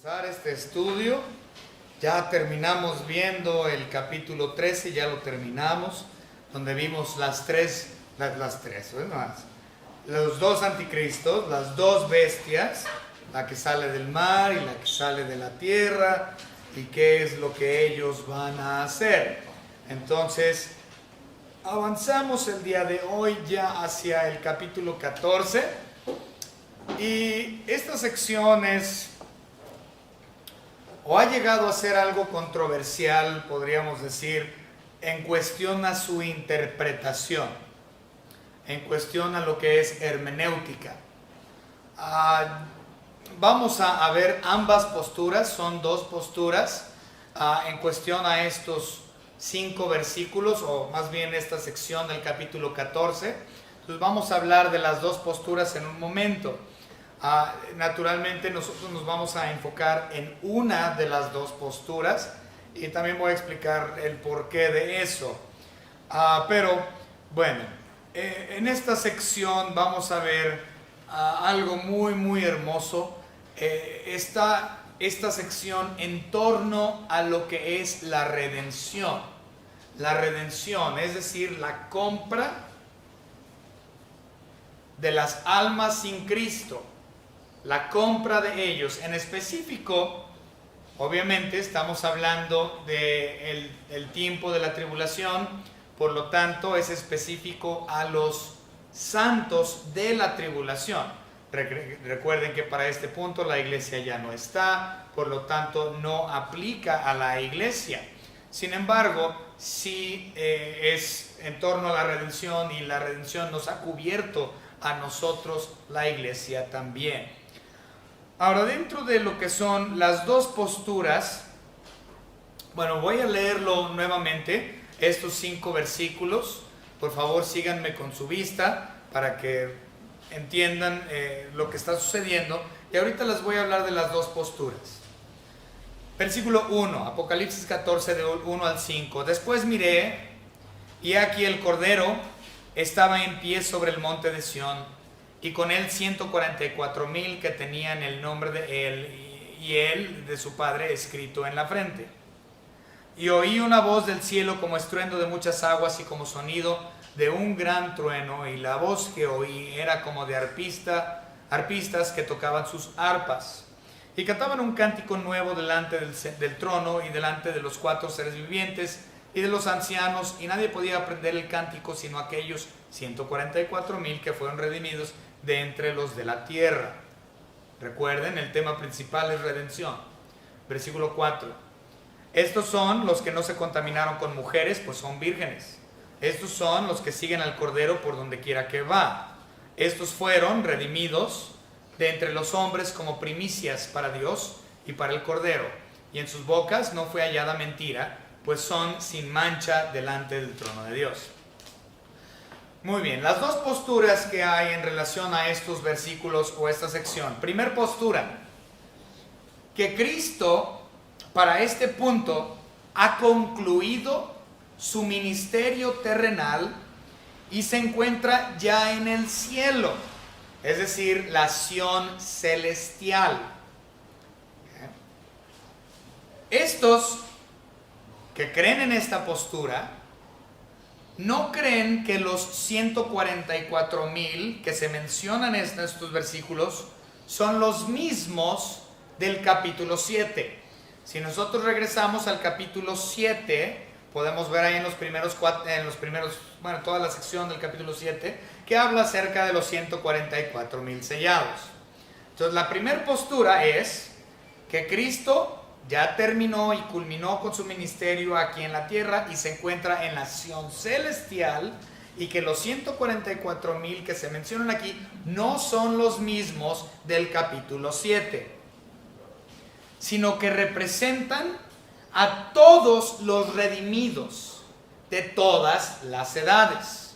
Empezar este estudio. Ya terminamos viendo el capítulo 13, ya lo terminamos, donde vimos los dos anticristos, las dos bestias, la que sale del mar y la que sale de la tierra, y qué es lo que ellos van a hacer. Entonces, avanzamos el día de hoy ya hacia el capítulo 14, y esta sección ha llegado a ser algo controversial, podríamos decir, en cuestión a su interpretación, en cuestión a lo que es hermenéutica. Vamos a ver ambas posturas, son dos posturas, en cuestión a estos 5 versículos, o más bien esta sección del capítulo 14. Entonces vamos a hablar de las dos posturas en un momento. Naturalmente nosotros nos vamos a enfocar en una de las dos posturas y también voy a explicar el porqué de eso. Pero bueno, en esta sección vamos a ver algo muy hermoso. Esta sección en torno a lo que es la redención. La redención, es decir, la compra de las almas sin Cristo. La compra de ellos. En específico, obviamente estamos hablando del tiempo de la tribulación, por lo tanto es específico a los santos de la tribulación. Recuerden que para este punto la iglesia ya no está, por lo tanto no aplica a la iglesia. Sin embargo, sí es en torno a la redención, y la redención nos ha cubierto a nosotros, la iglesia también. Ahora, dentro de lo que son las dos posturas, bueno, voy a leerlo nuevamente, estos 5 versículos. Por favor, síganme con su vista para que entiendan lo que está sucediendo. Y ahorita les voy a hablar de las dos posturas. Versículo 1, Apocalipsis 14, de 1 al 5. Después miré, y aquí el Cordero estaba en pie sobre el monte de Sión, y con él 144,000 que tenían el nombre de él y él de su Padre escrito en la frente. Y oí una voz del cielo como estruendo de muchas aguas y como sonido de un gran trueno, y la voz que oí era como de arpistas que tocaban sus arpas y cantaban un cántico nuevo delante del trono y delante de los 4 seres vivientes y de los ancianos, y nadie podía aprender el cántico sino aquellos 144,000 que fueron redimidos de entre los de la tierra. Recuerden, el tema principal es redención. Versículo 4. Estos son los que no se contaminaron con mujeres, pues son vírgenes. Estos son los que siguen al Cordero por donde quiera que va. Estos fueron redimidos de entre los hombres como primicias para Dios y para el Cordero. Y en sus bocas no fue hallada mentira, pues son sin mancha delante del trono de Dios. Muy bien, las dos posturas que hay en relación a estos versículos o esta sección. Primer postura, que Cristo para este punto ha concluido su ministerio terrenal y se encuentra ya en el cielo, es decir, la Sión celestial. Estos que creen en esta postura no creen que los 144,000 que se mencionan en estos versículos son los mismos del capítulo 7. Si nosotros regresamos al capítulo 7, podemos ver ahí en los primeros, toda la sección del capítulo 7, que habla acerca de los 144,000 sellados. Entonces, la primera postura es que Cristo ya terminó y culminó con su ministerio aquí en la tierra y se encuentra en la Sión celestial, y que los 144,000 que se mencionan aquí no son los mismos del capítulo 7, sino que representan a todos los redimidos de todas las edades.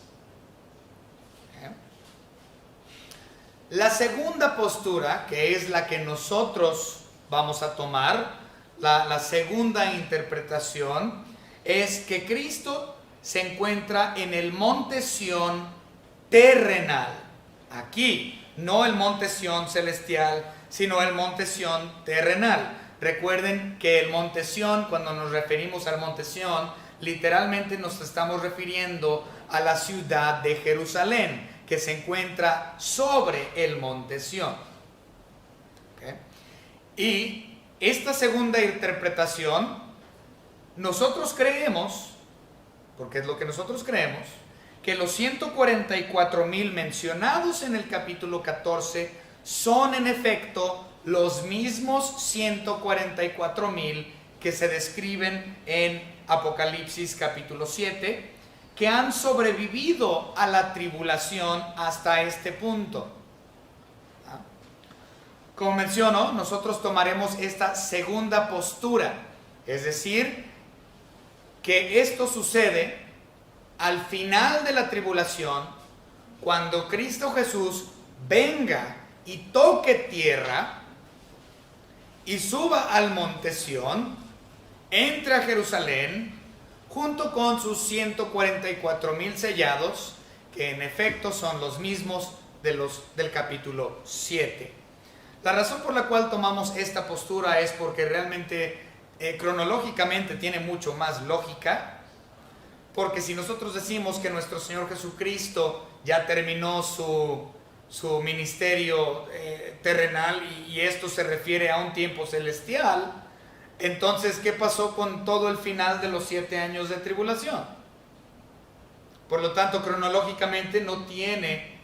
La segunda postura, que es la que nosotros vamos a tomar, la segunda interpretación, es que Cristo se encuentra en el monte Sión terrenal, aquí, no el monte Sión celestial, sino el monte Sión terrenal. Recuerden que el monte Sión, cuando nos referimos al monte Sión, literalmente nos estamos refiriendo a la ciudad de Jerusalén, que se encuentra sobre el monte Sión. ¿Okay? Y esta segunda interpretación, nosotros creemos, porque es lo que nosotros creemos, que los 144,000 mencionados en el capítulo 14 son en efecto los mismos 144,000 que se describen en Apocalipsis capítulo 7, que han sobrevivido a la tribulación hasta este punto. Como menciono, nosotros tomaremos esta segunda postura, es decir, que esto sucede al final de la tribulación, cuando Cristo Jesús venga y toque tierra y suba al monte Sión, entre a Jerusalén junto con sus 144,000 sellados, que en efecto son los mismos del capítulo 7. La razón por la cual tomamos esta postura es porque realmente cronológicamente tiene mucho más lógica, porque si nosotros decimos que nuestro Señor Jesucristo ya terminó su ministerio terrenal y esto se refiere a un tiempo celestial, entonces ¿qué pasó con todo el final de los 7 años de tribulación? Por lo tanto, cronológicamente no tiene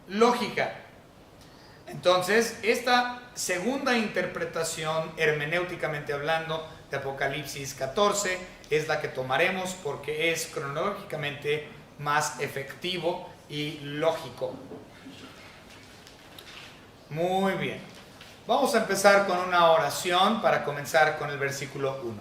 lógica. Entonces, esta segunda interpretación, hermenéuticamente hablando, de Apocalipsis 14 es la que tomaremos porque es cronológicamente más efectivo y lógico. Muy bien. Vamos a empezar con una oración para comenzar con el versículo 1.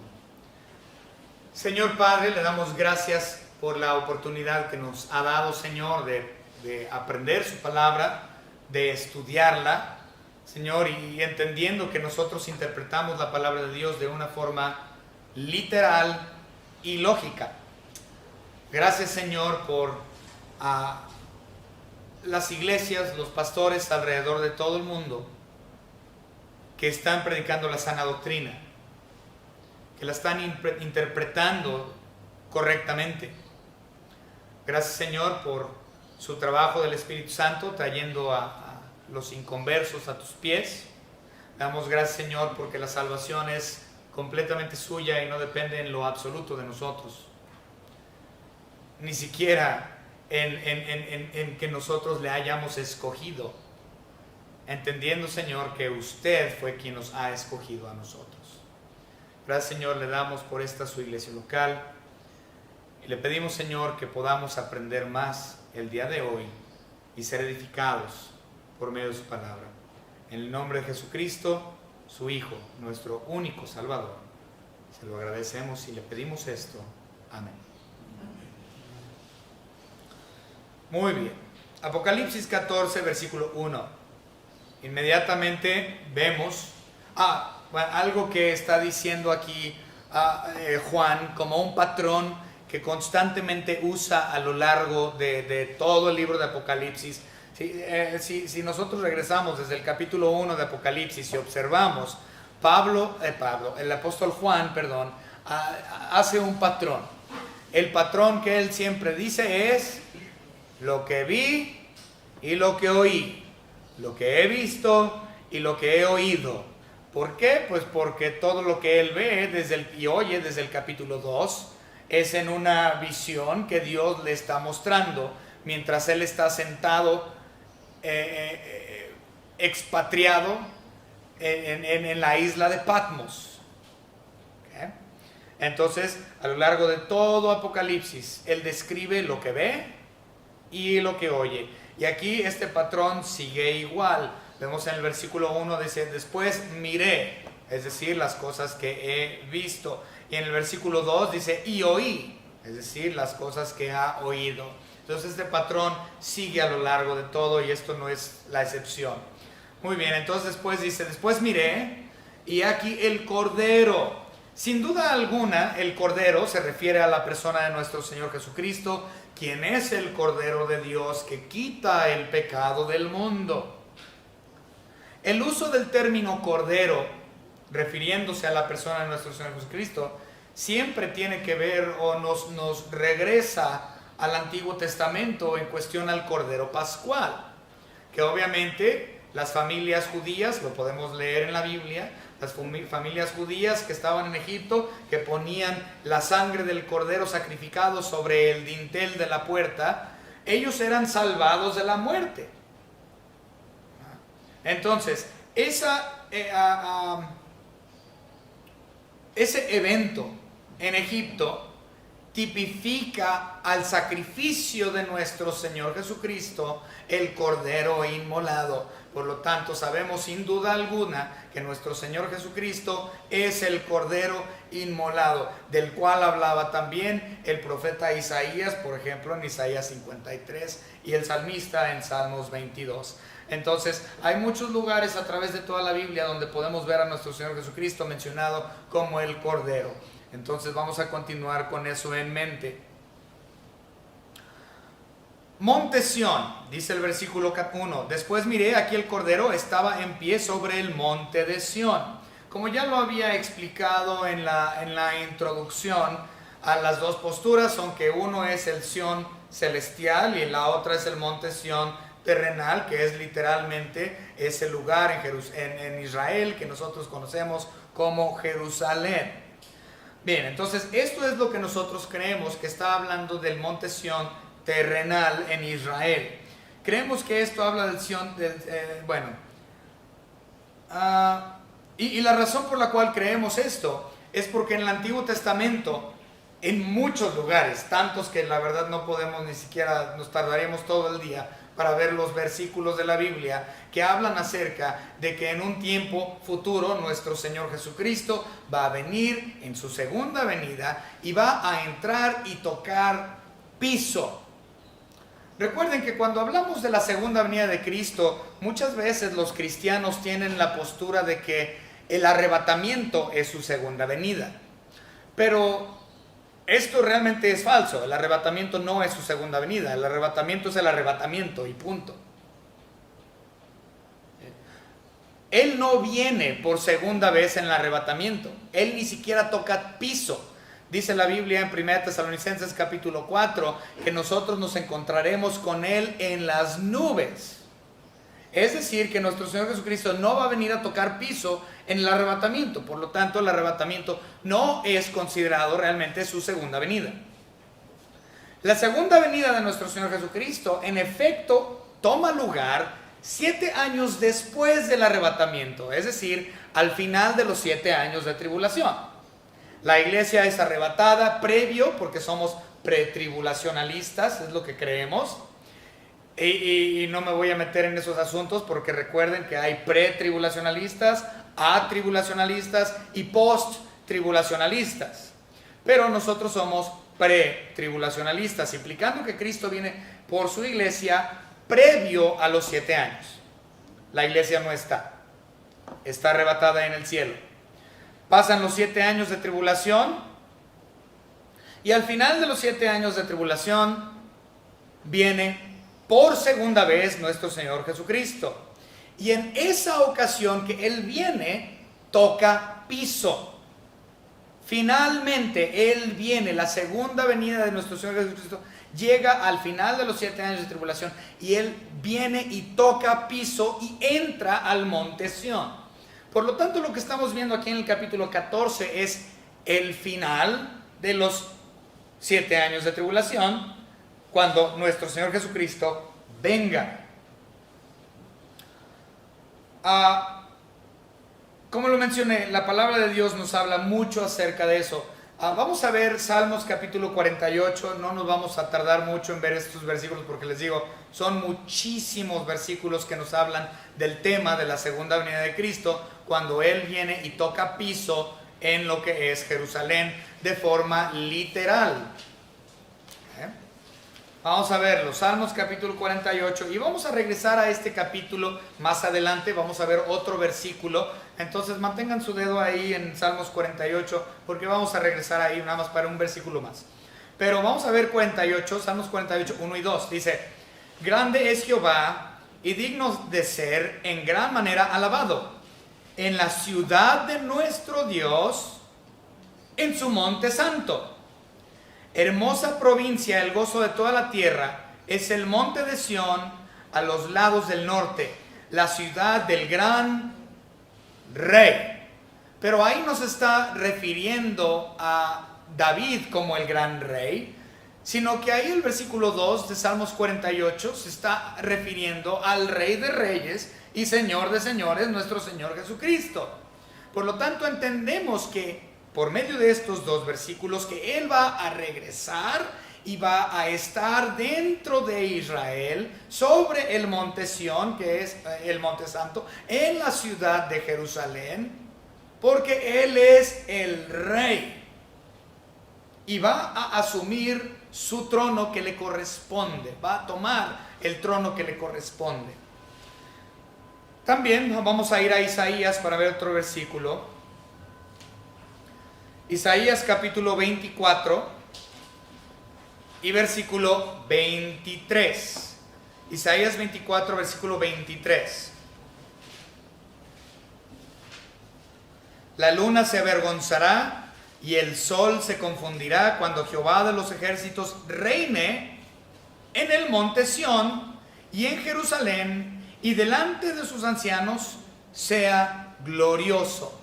Señor Padre, le damos gracias por la oportunidad que nos ha dado, Señor, de aprender su palabra, de estudiarla, Señor, y entendiendo que nosotros interpretamos la palabra de Dios de una forma literal y lógica. Gracias, Señor, por las iglesias, los pastores alrededor de todo el mundo que están predicando la sana doctrina, que la están interpretando correctamente. Gracias, Señor, por su trabajo del Espíritu Santo trayendo a los inconversos a tus pies. Damos gracias, Señor, porque la salvación es completamente suya y no depende en lo absoluto de nosotros, ni siquiera en que nosotros le hayamos escogido, entendiendo, Señor, que usted fue quien nos ha escogido a nosotros. Gracias, Señor, le damos por esta su iglesia local y le pedimos, Señor, que podamos aprender más el día de hoy y ser edificados por medio de su palabra. En el nombre de Jesucristo, su Hijo, nuestro único Salvador, se lo agradecemos y le pedimos esto. Amén. Muy bien. Apocalipsis 14, versículo 1. Inmediatamente vemos algo que está diciendo aquí Juan como un patrón que constantemente usa a lo largo de todo el libro de Apocalipsis. Si nosotros regresamos desde el capítulo 1 de Apocalipsis y observamos, el apóstol Juan, hace un patrón. El patrón que él siempre dice es: lo que vi y lo que oí, lo que he visto y lo que he oído. ¿Por qué? Pues porque todo lo que él ve y oye desde el capítulo 2 es en una visión que Dios le está mostrando mientras él está sentado expatriado en la isla de Patmos. ¿Okay? Entonces, a lo largo de todo Apocalipsis, él describe lo que ve y lo que oye. Y aquí este patrón sigue igual. Vemos en el versículo 1, dice: después miré, es decir, las cosas que he visto. Y en el versículo 2 dice: y oí, es decir, las cosas que ha oído. Entonces este patrón sigue a lo largo de todo y esto no es la excepción. Muy bien, entonces después dice: después miré y aquí el Cordero. Sin duda alguna, el Cordero se refiere a la persona de nuestro Señor Jesucristo, quien es el Cordero de Dios que quita el pecado del mundo. El uso del término cordero, refiriéndose a la persona de nuestro Señor Jesucristo, siempre tiene que ver o nos regresa al Antiguo Testamento en cuestión al Cordero Pascual, que obviamente las familias judías, lo podemos leer en la Biblia, las familias judías que estaban en Egipto, que ponían la sangre del cordero sacrificado sobre el dintel de la puerta, ellos eran salvados de la muerte. Entonces, ese evento en Egipto tipifica al sacrificio de nuestro Señor Jesucristo, el Cordero inmolado. Por lo tanto, sabemos sin duda alguna que nuestro Señor Jesucristo es el Cordero inmolado, del cual hablaba también el profeta Isaías, por ejemplo, en Isaías 53, y el salmista en Salmos 22. Entonces, hay muchos lugares a través de toda la Biblia donde podemos ver a nuestro Señor Jesucristo mencionado como el Cordero. Entonces vamos a continuar con eso en mente. Monte Sión, dice el versículo 1. Después miré, aquí el Cordero estaba en pie sobre el monte de Sión. Como ya lo había explicado en la introducción a las dos posturas, aunque uno es el Sión celestial y la otra es el monte Sión terrenal, que es literalmente ese lugar en Israel que nosotros conocemos como Jerusalén. Bien, entonces esto es lo que nosotros creemos, que está hablando del monte Sión terrenal en Israel. Creemos que esto habla del Sión, y la razón por la cual creemos esto es porque en el Antiguo Testamento, en muchos lugares, tantos que la verdad no podemos ni siquiera, nos tardaríamos todo el día para ver los versículos de la Biblia que hablan acerca de que en un tiempo futuro nuestro Señor Jesucristo va a venir en su segunda venida y va a entrar y tocar piso. Recuerden que cuando hablamos de la segunda venida de Cristo, muchas veces los cristianos tienen la postura de que el arrebatamiento es su segunda venida. Pero esto realmente es falso. El arrebatamiento no es su segunda venida. El arrebatamiento es el arrebatamiento y punto. Él no viene por segunda vez en el arrebatamiento. Él ni siquiera toca piso. Dice la Biblia en 1 Tesalonicenses capítulo 4 que nosotros nos encontraremos con Él en las nubes. Es decir, que nuestro Señor Jesucristo no va a venir a tocar piso en el arrebatamiento. Por lo tanto, el arrebatamiento no es considerado realmente su segunda venida. La segunda venida de nuestro Señor Jesucristo, en efecto, toma lugar 7 años después del arrebatamiento. Es decir, al final de los 7 años de tribulación. La iglesia es arrebatada previo, porque somos pretribulacionalistas, es lo que creemos. Y no me voy a meter en esos asuntos porque recuerden que hay pretribulacionalistas, atribulacionalistas y posttribulacionalistas. Pero nosotros somos pretribulacionalistas, implicando que Cristo viene por su iglesia previo a los 7 años. La iglesia no está arrebatada en el cielo. Pasan los 7 años de tribulación y al final de los 7 años de tribulación viene por segunda vez nuestro Señor Jesucristo. Y en esa ocasión que Él viene, toca piso. Finalmente Él viene, la segunda venida de nuestro Señor Jesucristo llega al final de los 7 años de tribulación y Él viene y toca piso y entra al monte Sión. Por lo tanto, lo que estamos viendo aquí en el capítulo 14 es el final de los 7 años de tribulación, cuando nuestro Señor Jesucristo venga. Como lo mencioné, la palabra de Dios nos habla mucho acerca de eso. Vamos a ver Salmos capítulo 48, no nos vamos a tardar mucho en ver estos versículos porque les digo, son muchísimos versículos que nos hablan del tema de la segunda venida de Cristo, cuando Él viene y toca piso en lo que es Jerusalén de forma literal. Vamos a ver los Salmos capítulo 48 y vamos a regresar a este capítulo más adelante, vamos a ver otro versículo, entonces mantengan su dedo ahí en Salmos 48 porque vamos a regresar ahí nada más para un versículo más. Pero vamos a ver 48, Salmos 48, 1 y 2, dice: Grande es Jehová y digno de ser en gran manera alabado, en la ciudad de nuestro Dios, en su monte santo. Hermosa provincia, el gozo de toda la tierra, es el monte de Sión a los lados del norte, la ciudad del gran rey. Pero ahí no se está refiriendo a David como el gran rey, sino que ahí el versículo 2 de Salmos 48 se está refiriendo al Rey de Reyes y Señor de Señores, nuestro Señor Jesucristo. Por lo tanto, entendemos que por medio de estos dos versículos que Él va a regresar y va a estar dentro de Israel, sobre el monte Sión, que es el monte santo, en la ciudad de Jerusalén, porque Él es el Rey y va a asumir su trono que le corresponde, va a tomar el trono que le corresponde. También vamos a ir a Isaías para ver otro versículo. Isaías capítulo 24 y versículo 23. Isaías 24, versículo 23. La luna se avergonzará y el sol se confundirá cuando Jehová de los ejércitos reine en el monte Sión y en Jerusalén, y delante de sus ancianos sea glorioso.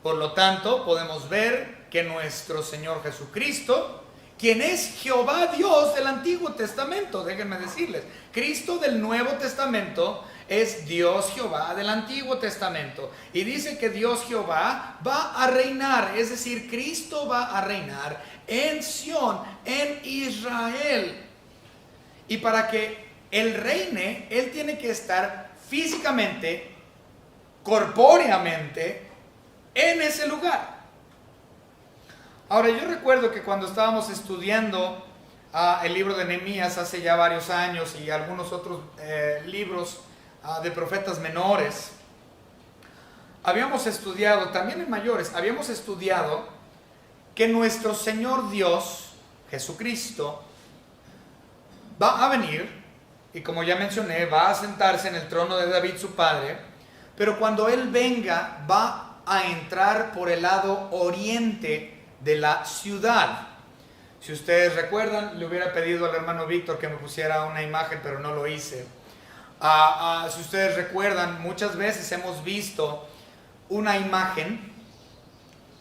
Por lo tanto, podemos ver que nuestro Señor Jesucristo, quien es Jehová Dios del Antiguo Testamento, déjenme decirles, Cristo del Nuevo Testamento es Dios Jehová del Antiguo Testamento. Y dice que Dios Jehová va a reinar, es decir, Cristo va a reinar en Sión, en Israel. Y para que Él reine, Él tiene que estar físicamente, corpóreamente, en ese lugar. Ahora, yo recuerdo que cuando estábamos estudiando el libro de Nehemías hace ya varios años y algunos otros libros de profetas menores, habíamos estudiado, también en mayores, habíamos estudiado que nuestro Señor Dios, Jesucristo, va a venir y, como ya mencioné, va a sentarse en el trono de David su padre, pero cuando Él venga va a entrar por el lado oriente de la ciudad. Si ustedes recuerdan, le hubiera pedido al hermano Víctor que me pusiera una imagen, pero no lo hice. Si ustedes recuerdan, muchas veces hemos visto una imagen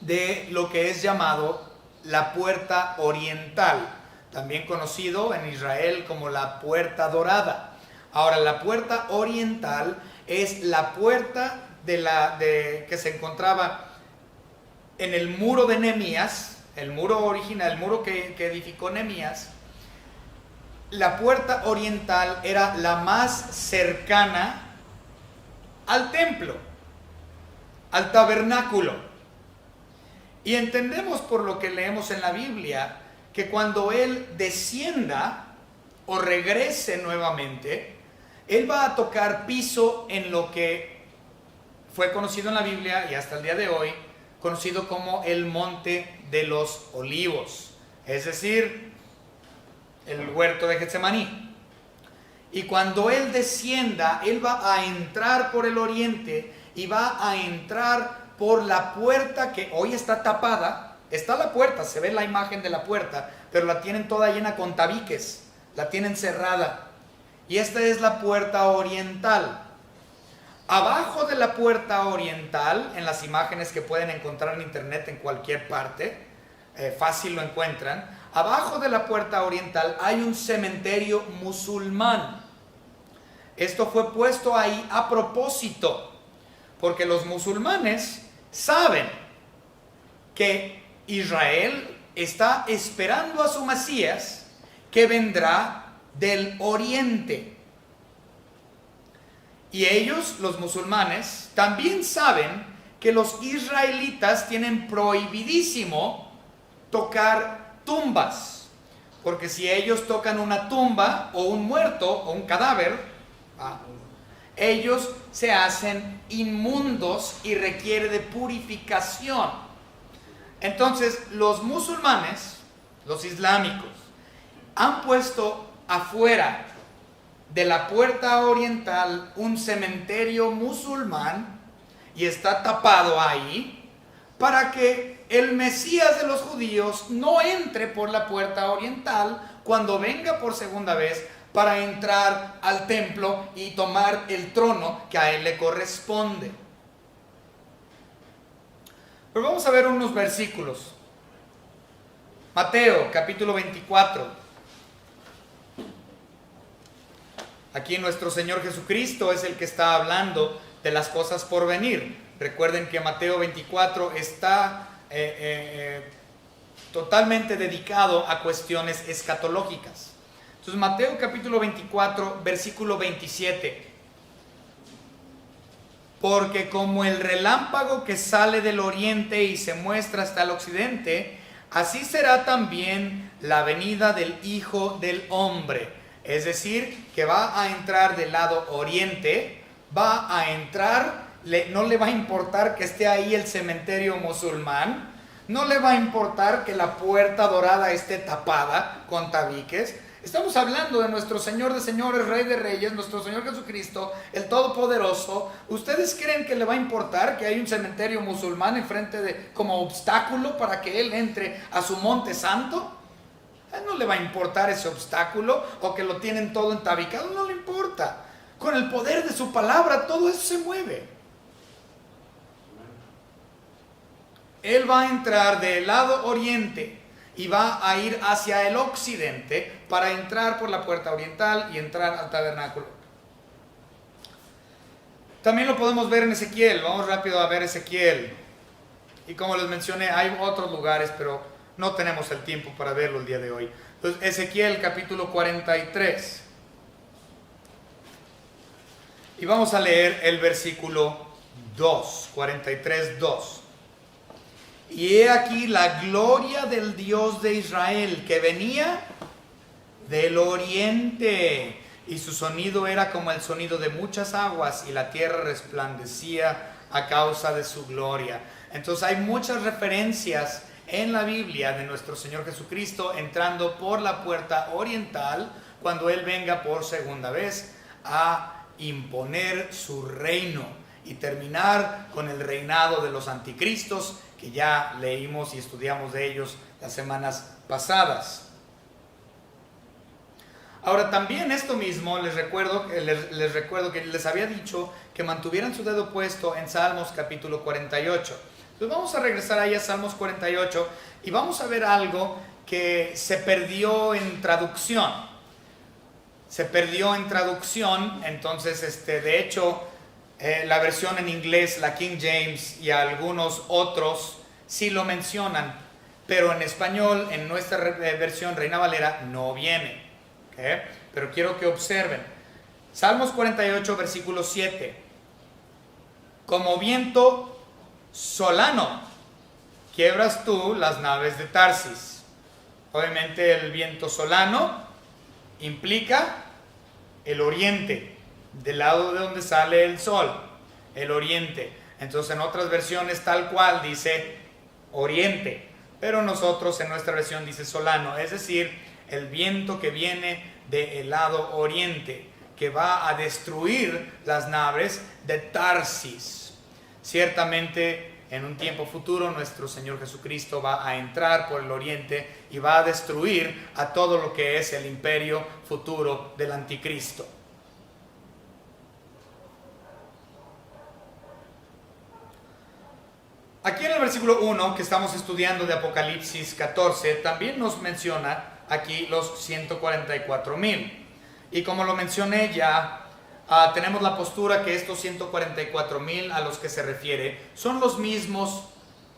de lo que es llamado la puerta oriental, también conocido en Israel como la puerta dorada. Ahora, la puerta oriental es la puerta que se encontraba en el muro de Nehemías, el muro original, el muro que edificó Nehemías. La puerta oriental era la más cercana al templo, al tabernáculo. Y entendemos por lo que leemos en la Biblia que cuando Él descienda o regrese nuevamente, Él va a tocar piso en lo que fue conocido en la Biblia y hasta el día de hoy conocido como el Monte de los Olivos, es decir, el huerto de Getsemaní. Y cuando Él descienda, Él va a entrar por el oriente y va a entrar por la puerta que hoy está tapada. Está la puerta, se ve la imagen de la puerta, pero la tienen toda llena con tabiques, la tienen cerrada. Y esta es la puerta oriental. Abajo de la puerta oriental, en las imágenes que pueden encontrar en internet en cualquier parte, fácil lo encuentran, abajo de la puerta oriental hay un cementerio musulmán. Esto fue puesto ahí a propósito, porque los musulmanes saben que Israel está esperando a su Mesías, que vendrá del oriente. Y ellos, los musulmanes, también saben que los israelitas tienen prohibidísimo tocar tumbas, porque si ellos tocan una tumba o un muerto o un cadáver, ellos se hacen inmundos y requiere de purificación. Entonces los musulmanes, los islámicos, han puesto afuera de la puerta oriental un cementerio musulmán y está tapado ahí para que el Mesías de los judíos no entre por la puerta oriental cuando venga por segunda vez para entrar al templo y tomar el trono que a él le corresponde. Pero vamos a ver unos versículos. Mateo capítulo 24. Aquí nuestro Señor Jesucristo es el que está hablando de las cosas por venir. Recuerden que Mateo 24 está totalmente dedicado a cuestiones escatológicas. Entonces Mateo capítulo 24, versículo 27. Porque como el relámpago que sale del oriente y se muestra hasta el occidente, así será también la venida del Hijo del Hombre. Es decir, que va a entrar del lado oriente, va a entrar, no le va a importar que esté ahí el cementerio musulmán, no le va a importar que la puerta dorada esté tapada con tabiques. Estamos hablando de nuestro Señor de señores, Rey de reyes, nuestro Señor Jesucristo, el Todopoderoso. ¿Ustedes creen que le va a importar que hay un cementerio musulmán enfrente de, como obstáculo para que Él entre a su monte santo? A Él no le va a importar ese obstáculo o que lo tienen todo entabicado, no le importa. Con el poder de su palabra todo eso se mueve. Él va a entrar del lado oriente y va a ir hacia el occidente para entrar por la puerta oriental y entrar al tabernáculo. También lo podemos ver en Ezequiel. Vamos rápido a ver Ezequiel. Y como les mencioné, hay otros lugares, pero no tenemos el tiempo para verlo el día de hoy. Entonces, Ezequiel capítulo 43. Y vamos a leer el versículo 2, 43, 2. Y he aquí la gloria del Dios de Israel que venía del oriente, y su sonido era como el sonido de muchas aguas, y la tierra resplandecía a causa de su gloria. Entonces hay muchas referencias en la Biblia de nuestro Señor Jesucristo entrando por la puerta oriental cuando Él venga por segunda vez a imponer su reino y terminar con el reinado de los anticristos, que ya leímos y estudiamos de ellos las semanas pasadas. Ahora también esto mismo les recuerdo que les había dicho que mantuvieran su dedo puesto en Salmos capítulo 48. Entonces vamos a regresar ahí a Salmos 48 y vamos a ver algo que se perdió en traducción. Entonces de hecho la versión en inglés, la King James y algunos otros sí lo mencionan, pero en español, en nuestra versión Reina Valera, no viene. ¿Okay? Pero quiero que observen. Salmos 48, versículo 7. Como viento solano, quiebras tú las naves de Tarsis. Obviamente el viento solano implica el oriente, del lado de donde sale el sol, el oriente. Entonces en otras versiones tal cual dice oriente, pero nosotros en nuestra versión dice solano, es decir, el viento que viene del lado oriente, que va a destruir las naves de Tarsis. Ciertamente en un tiempo futuro nuestro Señor Jesucristo va a entrar por el oriente y va a destruir a todo lo que es el imperio futuro del anticristo. Aquí en el versículo 1 que estamos estudiando de Apocalipsis 14 también nos menciona aquí los 144,000. Y como lo mencioné ya, tenemos la postura que estos 144,000 a los que se refiere son los mismos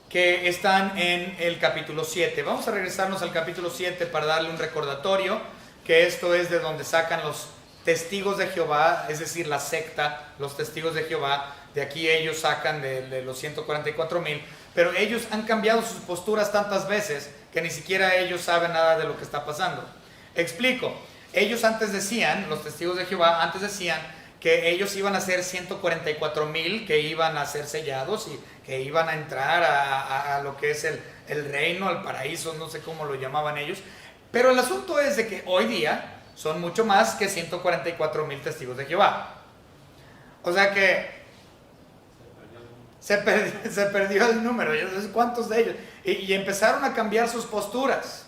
que están en el capítulo 7. Vamos a regresarnos al capítulo 7 para darle un recordatorio, que esto es de donde sacan los testigos de Jehová, es decir, la secta, los testigos de Jehová. De aquí ellos sacan de los 144,000, pero ellos han cambiado sus posturas tantas veces que ni siquiera ellos saben nada de lo que está pasando. Explico. Ellos antes decían, los testigos de Jehová antes decían que ellos iban a ser 144,000 que iban a ser sellados y que iban a entrar a lo que es el reino, al paraíso, no sé cómo lo llamaban ellos. Pero el asunto es de que hoy día son mucho más que 144,000 testigos de Jehová. O sea que se perdió el número. ¿Cuántos de ellos? Y empezaron a cambiar sus posturas.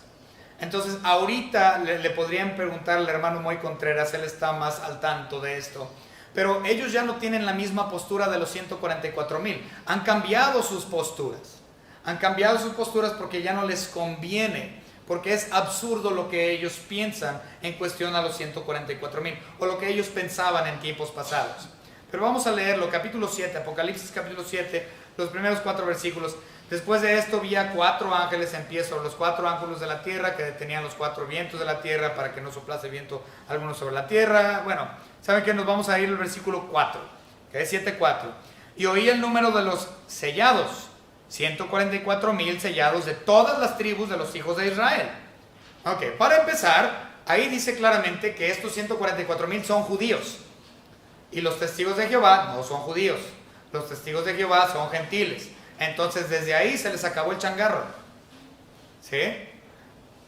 Entonces ahorita le podrían preguntar al hermano Moy Contreras, él está más al tanto de esto. Pero ellos ya no tienen la misma postura de los 144,000. Han cambiado sus posturas. Han cambiado sus posturas porque ya no les conviene. Porque es absurdo lo que ellos piensan en cuestión a los 144,000. O lo que ellos pensaban en tiempos pasados. Pero vamos a leerlo, capítulo 7, Apocalipsis capítulo 7, los primeros 4 versículos. Después de esto vi a 4 ángeles en pie sobre los 4 ángulos de la tierra, que detenían los 4 vientos de la tierra para que no soplase viento alguno sobre la tierra. Bueno, saben que nos vamos a ir al versículo 4, que es 7:4. Y oí el número de los sellados, 144,000 sellados de todas las tribus de los hijos de Israel. Ok, para empezar, ahí dice claramente que estos 144,000 son judíos. Y los testigos de Jehová no son judíos. Los testigos de Jehová son gentiles. Entonces desde ahí se les acabó el changarro. ¿Sí?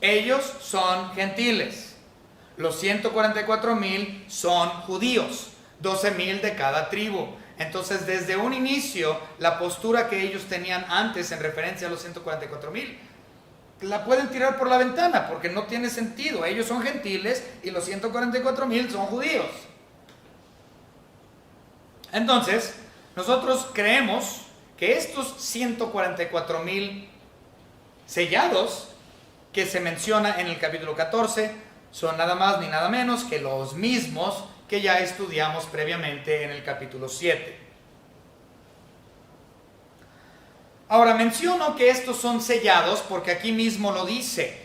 Ellos son gentiles. Los 144,000 son judíos. 12,000 de cada tribu. Entonces desde un inicio la postura que ellos tenían antes en referencia a los 144,000 la pueden tirar por la ventana porque no tiene sentido. Ellos son gentiles y los 144,000 son judíos. Entonces, nosotros creemos que estos 144,000 sellados que se menciona en el capítulo 14 son nada más ni nada menos que los mismos que ya estudiamos previamente en el capítulo 7. Ahora menciono que estos son sellados porque aquí mismo lo dice,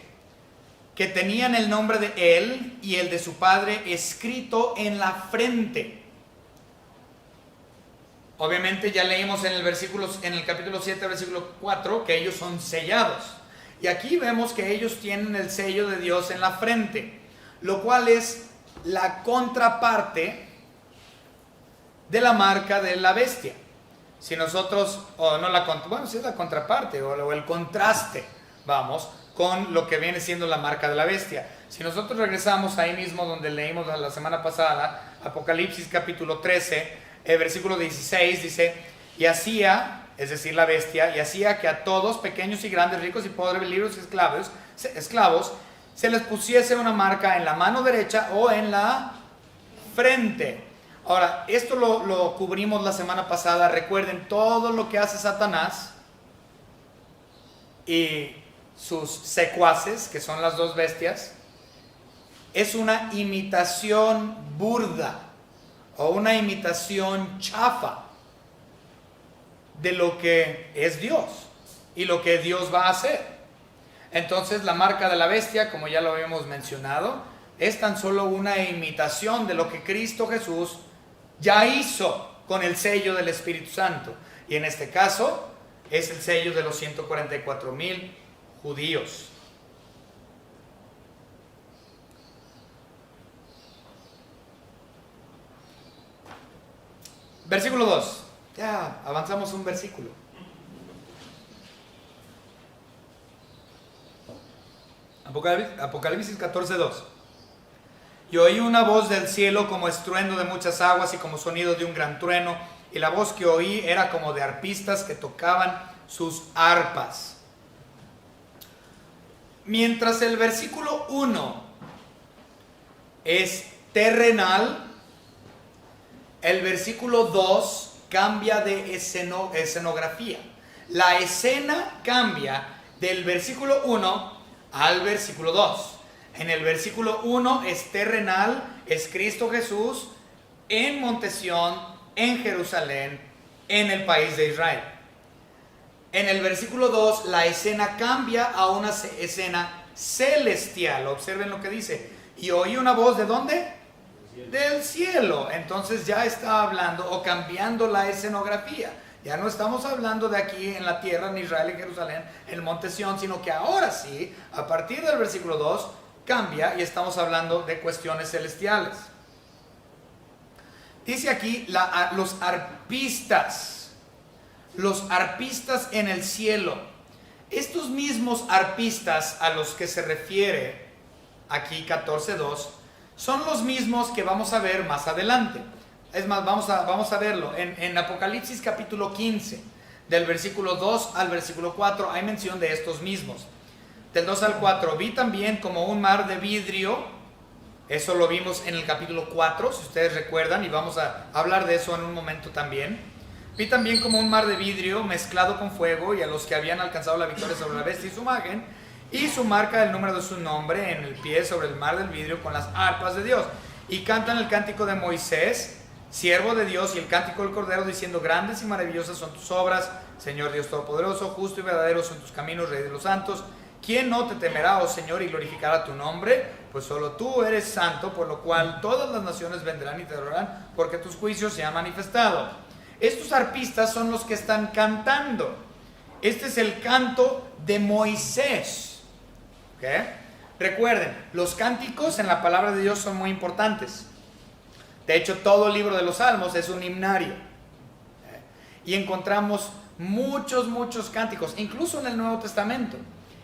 que tenían el nombre de él y el de su padre escrito en la frente. Obviamente ya leímos en el capítulo 7, versículo 4, que ellos son sellados. Y aquí vemos que ellos tienen el sello de Dios en la frente, lo cual es la contraparte de la marca de la bestia. Si nosotros, si es la contraparte o el contraste, vamos, con lo que viene siendo la marca de la bestia. Si nosotros regresamos ahí mismo donde leímos la semana pasada, Apocalipsis capítulo 13, versículo 16 dice, y hacía, es decir la bestia, y hacía que a todos, pequeños y grandes, ricos y pobres, libres y esclavos, se les pusiese una marca en la mano derecha o en la frente. Ahora, esto lo cubrimos la semana pasada. Recuerden, todo lo que hace Satanás y sus secuaces, que son las dos bestias, es una imitación burda o una imitación chafa de lo que es Dios y lo que Dios va a hacer. Entonces la marca de la bestia, como ya lo habíamos mencionado, es tan solo una imitación de lo que Cristo Jesús ya hizo con el sello del Espíritu Santo. Y en este caso es el sello de los 144,000 judíos. Versículo 2. Ya avanzamos un versículo. Apocalipsis 14:2. Y oí una voz del cielo como estruendo de muchas aguas y como sonido de un gran trueno, y la voz que oí era como de arpistas que tocaban sus arpas. Mientras el versículo 1 es terrenal, el versículo 2 cambia de escenografía. La escena cambia del versículo 1 al versículo 2. En el versículo 1 es terrenal, es Cristo Jesús en Monte Sión, en Jerusalén, en el país de Israel. En el versículo 2 la escena cambia a una escena celestial. Observen lo que dice. Y oí una voz, ¿de dónde? Del cielo. Entonces ya está hablando o cambiando la escenografía. Ya no estamos hablando de aquí en la tierra, en Israel, en Jerusalén, en el Monte Sión, sino que ahora sí, a partir del versículo 2, cambia y estamos hablando de cuestiones celestiales. Dice aquí los arpistas en el cielo. Estos mismos arpistas a los que se refiere aquí 14:2 son los mismos que vamos a ver más adelante. Es más, vamos a verlo en Apocalipsis capítulo 15, del versículo 2 al versículo 4, hay mención de estos mismos. Del 2 al 4, vi también como un mar de vidrio, eso lo vimos en el capítulo 4, si ustedes recuerdan, y vamos a hablar de eso en un momento también. Vi también como un mar de vidrio mezclado con fuego, y a los que habían alcanzado la victoria sobre la bestia y su imagen, y su marca del número de su nombre en el pie sobre el mar del vidrio con las arpas de Dios. Y cantan el cántico de Moisés, siervo de Dios, y el cántico del Cordero, diciendo: grandes y maravillosas son tus obras, Señor Dios Todopoderoso, justo y verdadero son tus caminos, Rey de los santos. ¿Quién no te temerá, oh Señor, y glorificará tu nombre? Pues solo tú eres santo, por lo cual todas las naciones vendrán y te adorarán, porque tus juicios se han manifestado. Estos arpistas son los que están cantando. Este es el canto de Moisés. ¿Okay? Recuerden, los cánticos en la palabra de Dios son muy importantes. De hecho, todo el libro de los Salmos es un himnario. Y encontramos muchos cánticos, incluso en el Nuevo Testamento.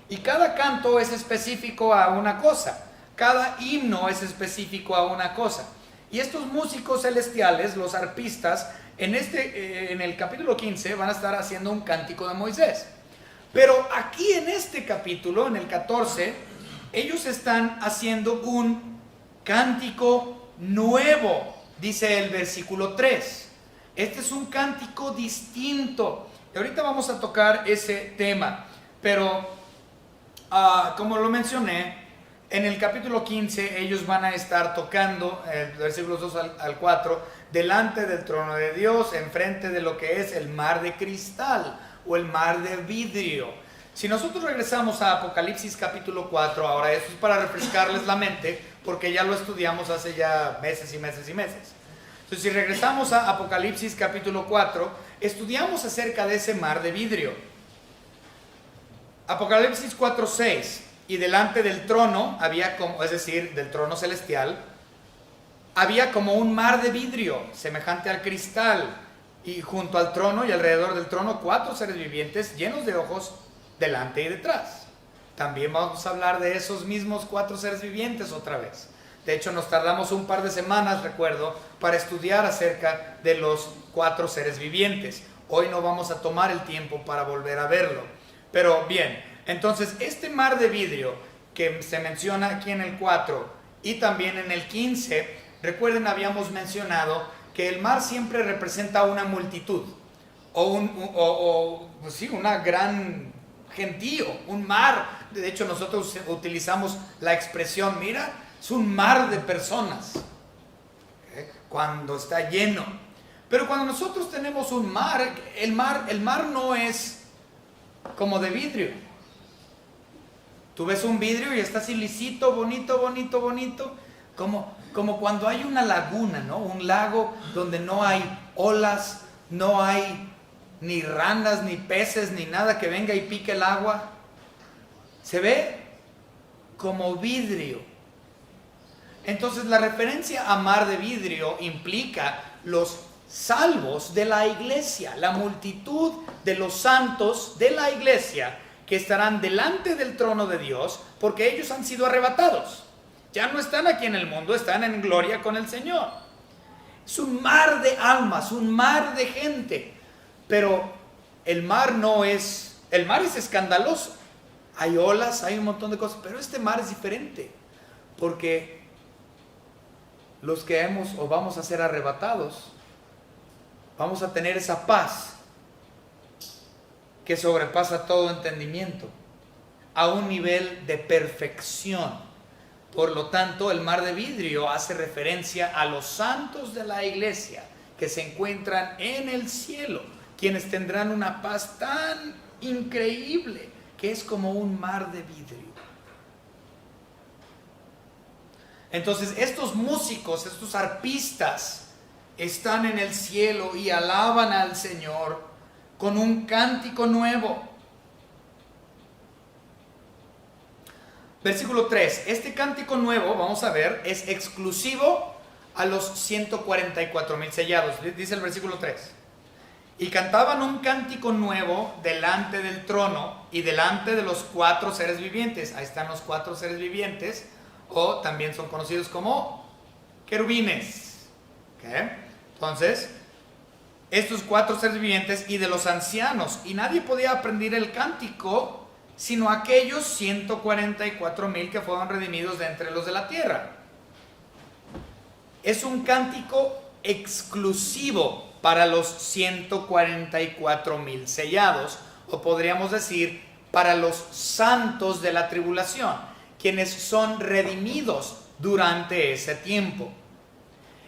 Y cada canto es específico a una cosa. Cada himno es específico a una cosa. Y estos músicos celestiales, los arpistas, en el capítulo 15 van a estar haciendo un cántico de Moisés. Pero aquí en este capítulo, en el 14, ellos están haciendo un cántico nuevo, dice el versículo 3. Este es un cántico distinto. Y ahorita vamos a tocar ese tema. Pero como lo mencioné, en el capítulo 15 ellos van a estar tocando, versículos 2 al 4, delante del trono de Dios, enfrente de lo que es el mar de cristal o el mar de vidrio. Si nosotros regresamos a Apocalipsis capítulo 4, ahora esto es para refrescarles la mente, porque ya lo estudiamos hace ya meses y meses y meses. Entonces, si regresamos a Apocalipsis capítulo 4, estudiamos acerca de ese mar de vidrio. Apocalipsis 4:6, y delante del trono había como, es decir, del trono celestial, había como un mar de vidrio semejante al cristal, y junto al trono y alrededor del trono 4 seres vivientes llenos de ojos delante y detrás. También vamos a hablar de esos mismos 4 seres vivientes otra vez. De hecho, nos tardamos un par de semanas, recuerdo, para estudiar acerca de los 4 seres vivientes. Hoy no vamos a tomar el tiempo para volver a verlo. Pero bien, entonces este mar de vidrio que se menciona aquí en el 4 y también en el 15, recuerden, habíamos mencionado que el mar siempre representa una multitud pues sí, una gran gentío, un mar. De hecho, nosotros utilizamos la expresión, mira, es un mar de personas, cuando está lleno. Pero cuando nosotros tenemos un mar, el mar no es como de vidrio. Tú ves un vidrio y está así lisito, bonito, como cuando hay una laguna, ¿no? Un lago donde no hay olas, no hay ni ranas, ni peces, ni nada que venga y pique el agua. Se ve como vidrio. Entonces, la referencia a mar de vidrio implica los salvos de la iglesia, la multitud de los santos de la iglesia que estarán delante del trono de Dios, porque ellos han sido arrebatados. Ya no están aquí en el mundo, están en gloria con el Señor. Es un mar de almas, un mar de gente. Pero el mar es escandaloso. Hay olas, hay un montón de cosas, pero este mar es diferente, porque los que hemos o vamos a ser arrebatados, vamos a tener esa paz que sobrepasa todo entendimiento, a un nivel de perfección. Por lo tanto, el mar de vidrio hace referencia a los santos de la iglesia que se encuentran en el cielo, quienes tendrán una paz tan increíble que es como un mar de vidrio. Entonces, estos músicos, estos arpistas, están en el cielo y alaban al Señor con un cántico nuevo. Versículo 3. Este cántico nuevo, vamos a ver, es exclusivo a los 144,000 sellados. Dice el versículo 3. Y cantaban un cántico nuevo delante del trono y delante de los 4 seres vivientes. Ahí están los 4 seres vivientes, o también son conocidos como querubines. ¿Okay? Entonces, estos 4 seres vivientes y de los ancianos, y nadie podía aprender el cántico sino aquellos 144,000 que fueron redimidos de entre los de la tierra. Es un cántico exclusivo para los 144,000 sellados, o podríamos decir para los santos de la tribulación, quienes son redimidos durante ese tiempo.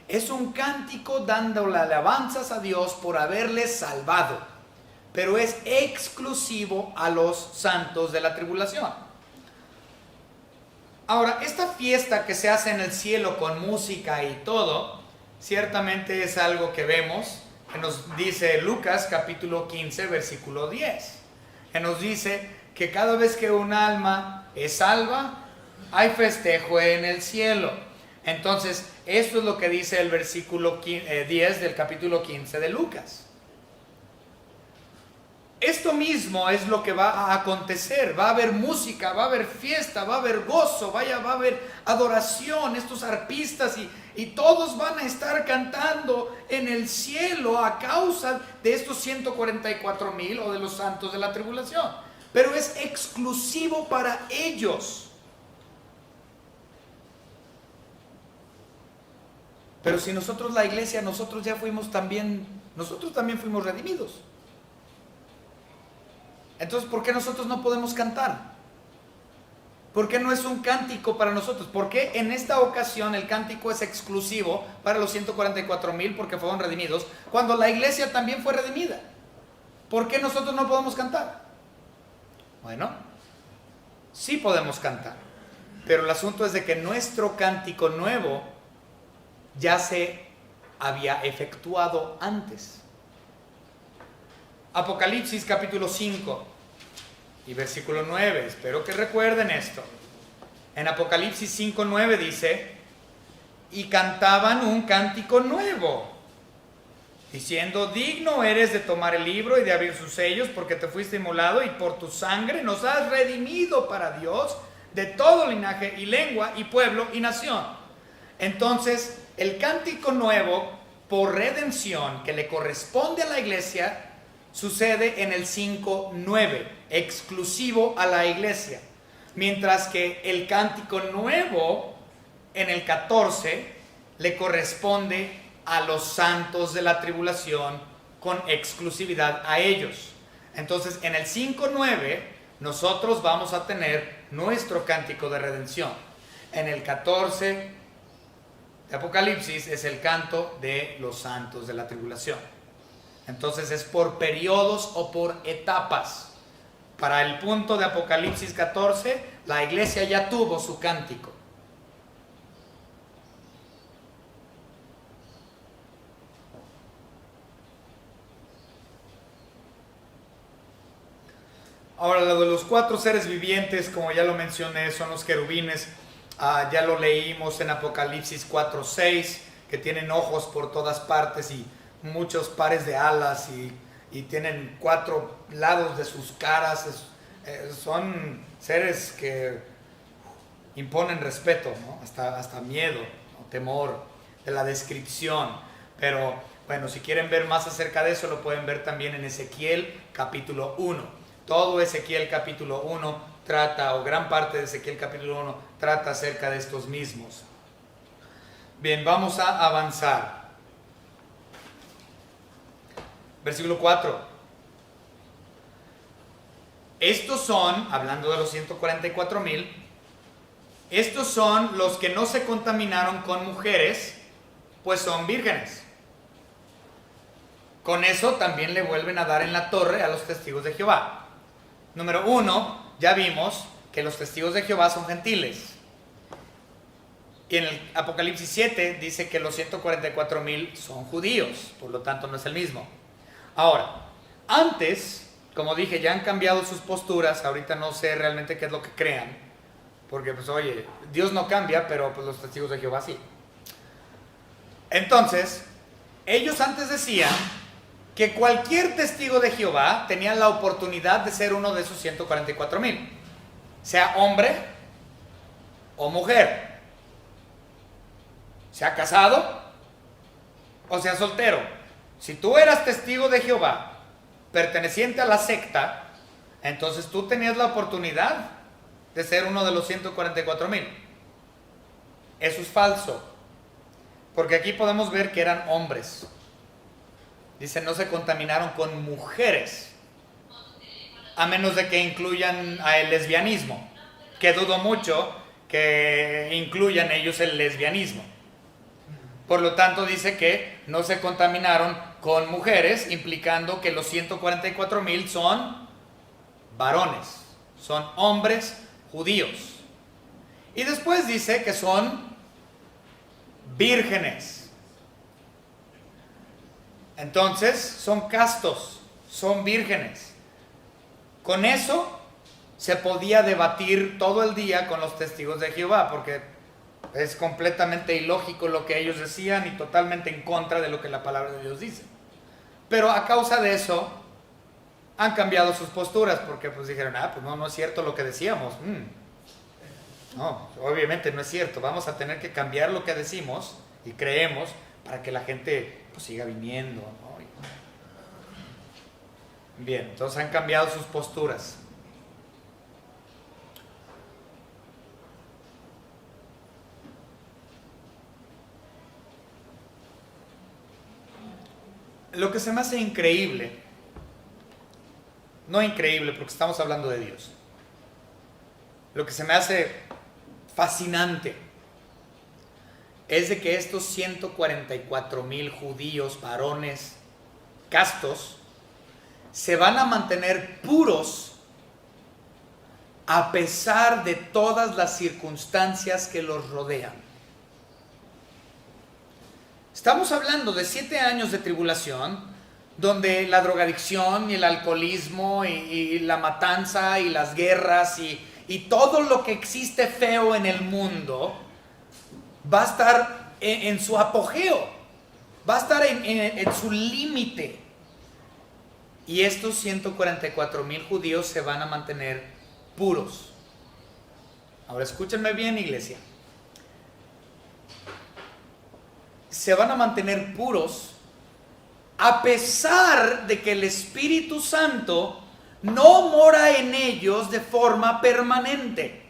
Es un cántico dándole alabanzas a Dios por haberles salvado, pero es exclusivo a los santos de la tribulación. Ahora, esta fiesta que se hace en el cielo con música y todo, ciertamente es algo que vemos, que nos dice Lucas capítulo 15, versículo 10, que nos dice que cada vez que un alma es salva, hay festejo en el cielo. Entonces, esto es lo que dice el versículo 10 del capítulo 15 de Lucas. Esto mismo es lo que va a acontecer. Va a haber música, va a haber fiesta, va a haber gozo, va a haber adoración. Estos arpistas y todos van a estar cantando en el cielo a causa de estos 144,000 o de los santos de la tribulación. Pero es exclusivo para ellos. Pero si nosotros, la iglesia, nosotros también fuimos redimidos. Entonces, ¿por qué nosotros no podemos cantar? ¿Por qué no es un cántico para nosotros? ¿Por qué en esta ocasión el cántico es exclusivo para los 144,000 porque fueron redimidos, cuando la iglesia también fue redimida? ¿Por qué nosotros no podemos cantar? Bueno, sí podemos cantar, pero el asunto es de que nuestro cántico nuevo ya se había efectuado antes. Apocalipsis capítulo 5 y versículo 9, espero que recuerden esto. En Apocalipsis 5:9 dice: y cantaban un cántico nuevo, diciendo: digno eres de tomar el libro y de abrir sus sellos, porque te fuiste inmolado y por tu sangre nos has redimido para Dios de todo linaje y lengua y pueblo y nación. Entonces, el cántico nuevo por redención que le corresponde a la iglesia sucede en el 5:9, exclusivo a la iglesia, mientras que el cántico nuevo en el 14 le corresponde a los santos de la tribulación con exclusividad a ellos. Entonces, en el 5:9 nosotros vamos a tener nuestro cántico de redención. En el 14 de Apocalipsis es el canto de los santos de la tribulación. Entonces es por periodos o por etapas. Para el punto de Apocalipsis 14, la iglesia ya tuvo su cántico. Ahora, lo de los 4 seres vivientes, como ya lo mencioné, son los querubines. Ya lo leímos en Apocalipsis 4:6, que tienen ojos por todas partes y muchos pares de alas y tienen 4 lados de sus caras. Son seres que imponen respeto, ¿no? hasta miedo o temor de la descripción. Pero bueno, si quieren ver más acerca de eso, lo pueden ver también en Ezequiel capítulo 1. Todo Ezequiel capítulo 1 trata, o gran parte de Ezequiel capítulo 1 trata acerca de estos mismos. Bien, vamos a avanzar. Versículo 4. Estos son, hablando de los 144,000, estos son los que no se contaminaron con mujeres, pues son vírgenes. Con eso también le vuelven a dar en la torre a los testigos de Jehová. Número 1, ya vimos que los testigos de Jehová son gentiles. Y en el Apocalipsis 7 dice que los 144,000 son judíos, por lo tanto no es el mismo. Ahora, antes, como dije, ya han cambiado sus posturas. Ahorita no sé realmente qué es lo que crean, porque pues oye, Dios no cambia, pero pues los testigos de Jehová sí. Entonces, ellos antes decían que cualquier testigo de Jehová tenía la oportunidad de ser uno de esos 144,000, sea hombre o mujer. sea casado o sea soltero. Si tú eras testigo de Jehová, perteneciente a la secta, entonces tú tenías la oportunidad de ser uno de los 144,000. Eso es falso, porque aquí podemos ver que eran hombres. Dice, no se contaminaron con mujeres, a menos de que incluyan el lesbianismo, que dudo mucho que incluyan ellos el lesbianismo. Por lo tanto dice que no se contaminaron con mujeres, implicando que los 144,000 son varones, son hombres judíos. Y después dice que son vírgenes. Entonces son castos, son vírgenes. Con eso se podía debatir todo el día con los testigos de Jehová, porque es completamente ilógico lo que ellos decían y totalmente en contra de lo que la palabra de Dios dice. Pero a causa de eso han cambiado sus posturas, porque pues dijeron, pues no es cierto lo que decíamos. No, obviamente no es cierto. Vamos a tener que cambiar lo que decimos y creemos para que la gente pues siga viniendo, ¿no? Bien, entonces han cambiado sus posturas. Lo que se me hace increíble, no increíble porque estamos hablando de Dios, lo que se me hace fascinante es de que estos 144,000 judíos, varones, castos, se van a mantener puros a pesar de todas las circunstancias que los rodean. Estamos hablando de 7 años de tribulación, donde la drogadicción y el alcoholismo y la matanza y las guerras y todo lo que existe feo en el mundo va a estar en su apogeo, va a estar en su límite. Y estos 144,000 judíos se van a mantener puros. Ahora escúchenme bien, iglesia. Se van a mantener puros a pesar de que el Espíritu Santo no mora en ellos de forma permanente.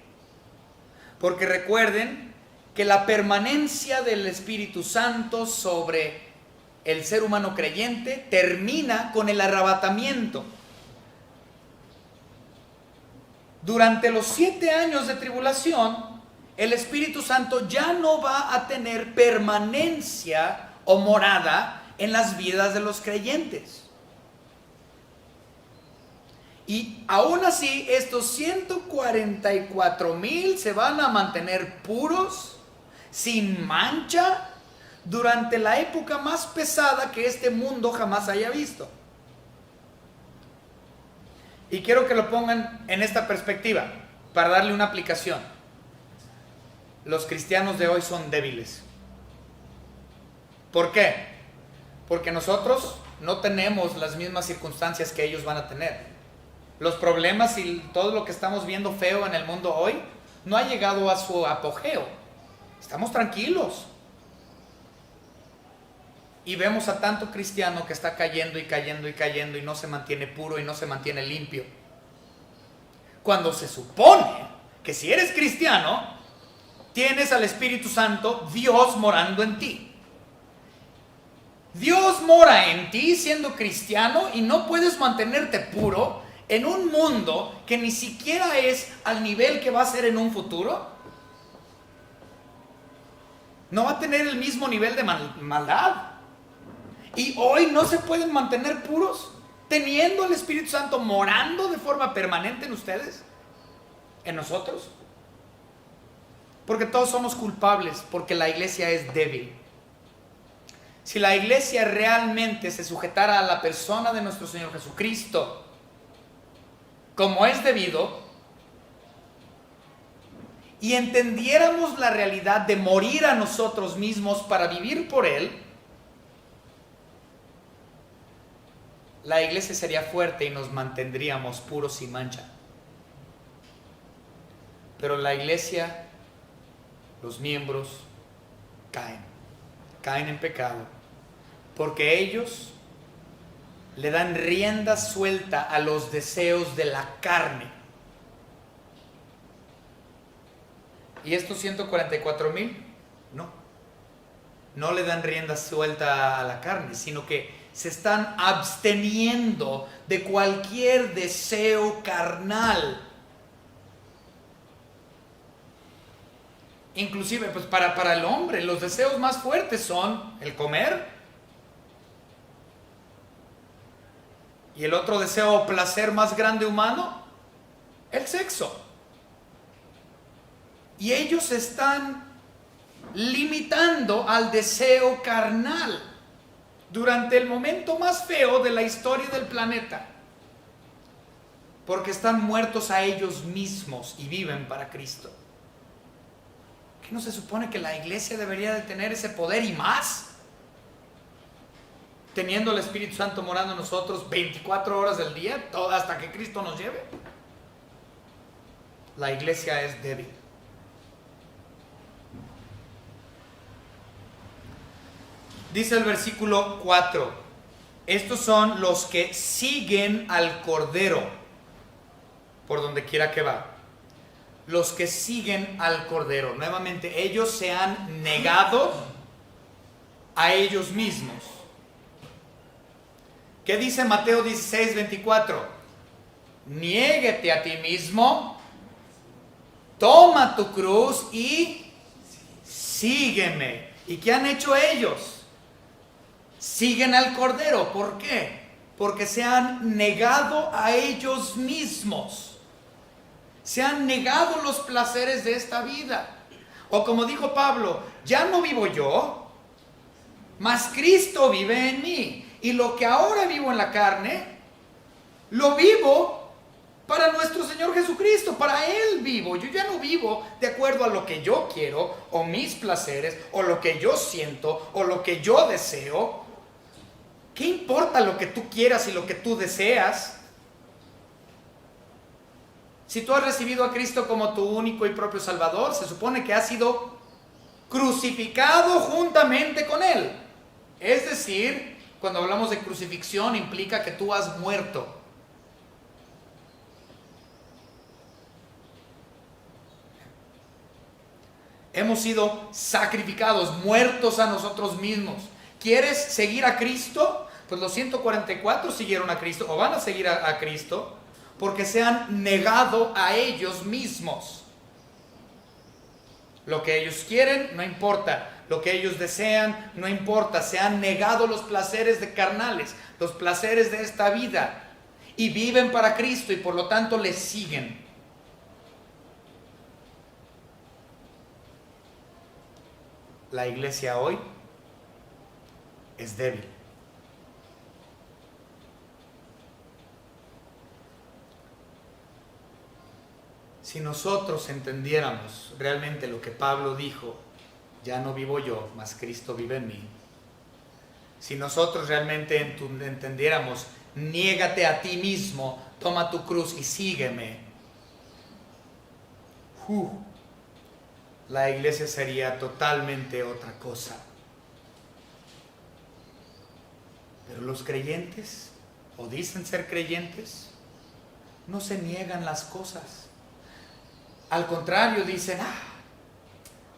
Porque recuerden que la permanencia del Espíritu Santo sobre el ser humano creyente termina con el arrebatamiento. Durante los 7 años de tribulación, el Espíritu Santo ya no va a tener permanencia o morada en las vidas de los creyentes. Y aún así, estos 144,000 se van a mantener puros, sin mancha, durante la época más pesada que este mundo jamás haya visto. Y quiero que lo pongan en esta perspectiva, para darle una aplicación. Los cristianos de hoy son débiles. ¿Por qué? Porque nosotros no tenemos las mismas circunstancias que ellos van a tener. Los problemas y todo lo que estamos viendo feo en el mundo hoy no ha llegado a su apogeo. Estamos tranquilos. Y vemos a tanto cristiano que está cayendo y cayendo y cayendo y no se mantiene puro y no se mantiene limpio. Cuando se supone que si eres cristiano, tienes al Espíritu Santo, Dios morando en ti. Dios mora en ti siendo cristiano y no puedes mantenerte puro en un mundo que ni siquiera es al nivel que va a ser en un futuro. No va a tener el mismo nivel de maldad. Y hoy no se pueden mantener puros teniendo el Espíritu Santo morando de forma permanente en ustedes, en nosotros. Porque todos somos culpables, porque la iglesia es débil. Si la iglesia realmente se sujetara a la persona de nuestro Señor Jesucristo como es debido, y entendiéramos la realidad de morir a nosotros mismos para vivir por Él, la iglesia sería fuerte y nos mantendríamos puros sin mancha. Pero la iglesia, los miembros, caen. caen en pecado, porque ellos le dan rienda suelta a los deseos de la carne. ¿Y estos 144,000? No le dan rienda suelta a la carne, sino que se están absteniendo de cualquier deseo carnal. Inclusive, pues para el hombre, los deseos más fuertes son el comer y el otro deseo o placer más grande humano, el sexo. Y ellos están limitando al deseo carnal durante el momento más feo de la historia del planeta, porque están muertos a ellos mismos y viven para Cristo. ¿Qué no se supone que la iglesia debería de tener ese poder y más? Teniendo el Espíritu Santo morando en nosotros 24 horas del día, hasta que Cristo nos lleve. La iglesia es débil. Dice el versículo 4, estos son los que siguen al Cordero, por donde quiera que va. Los que siguen al Cordero. Nuevamente, ellos se han negado a ellos mismos. ¿Qué dice Mateo 16:24? Niéguete a ti mismo, toma tu cruz y sígueme. ¿Y qué han hecho ellos? Siguen al Cordero. ¿Por qué? Porque se han negado a ellos mismos. Se han negado los placeres de esta vida. O como dijo Pablo, ya no vivo yo, mas Cristo vive en mí. Y lo que ahora vivo en la carne, lo vivo para nuestro Señor Jesucristo. Para Él vivo. Yo ya no vivo de acuerdo a lo que yo quiero, o mis placeres, o lo que yo siento, o lo que yo deseo. ¿Qué importa lo que tú quieras y lo que tú deseas? Si tú has recibido a Cristo como tu único y propio Salvador, se supone que has sido crucificado juntamente con Él. Es decir, cuando hablamos de crucifixión, implica que tú has muerto. Hemos sido sacrificados, muertos a nosotros mismos. ¿Quieres seguir a Cristo? Pues los 144 siguieron a Cristo, o van a seguir a Cristo, porque se han negado a ellos mismos. Lo que ellos quieren no importa, lo que ellos desean no importa. Se han negado los placeres carnales, los placeres de esta vida, y viven para Cristo y por lo tanto le siguen. La iglesia hoy es débil. Si nosotros entendiéramos realmente lo que Pablo dijo, ya no vivo yo, mas Cristo vive en mí. Si nosotros realmente entendiéramos, niégate a ti mismo, toma tu cruz y sígueme. La iglesia sería totalmente otra cosa. Pero los creyentes, o dicen ser creyentes, no se niegan las cosas. Al contrario, dicen,